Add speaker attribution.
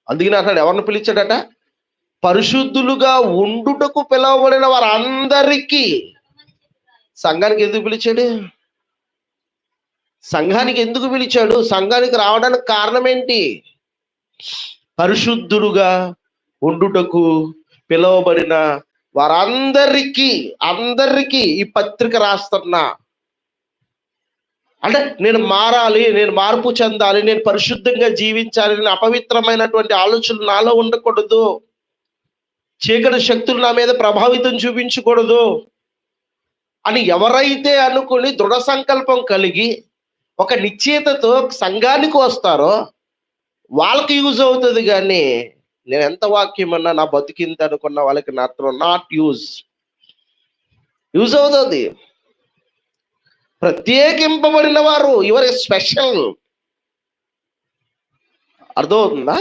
Speaker 1: అందుకని అంటాడు, ఎవరిని పిలిచాడట? పరిశుద్ధులుగా ఉండుటకు పిలువబడిన వారందరికీ. సంఘానికి ఎందుకు పిలిచాడు? సంఘానికి ఎందుకు పిలిచాడు? సంఘానికి రావడానికి కారణం ఏంటి? పరిశుద్ధులుగా ఉండుటకు పిలువబడిన వారందరికీ, అందరికీ ఈ పత్రిక రాస్తున్నా. అంటే నేను మారాలి, నేను మార్పు చెందాలి, నేను పరిశుద్ధంగా జీవించాలి, నేను అపవిత్రమైనటువంటి ఆలోచనలు నాలో ఉండకూడదు, చీకటి శక్తులు నా మీద ప్రభావితం చూపించకూడదు అని ఎవరైతే అనుకుని దృఢ సంకల్పం కలిగి ఒక నిశ్చయితతో సంఘానికి వస్తారో వాళ్ళకి యూజ్ అవుతుంది. కానీ నేను ఎంత వాక్యం అన్నా నా బతికింత అనుకున్న వాళ్ళకి నాట్ యూజ్ అవుతుంది. ప్రత్యేకింపబడిన వారు, యువర్ స్పెషల్. అర్థమవుతుందా?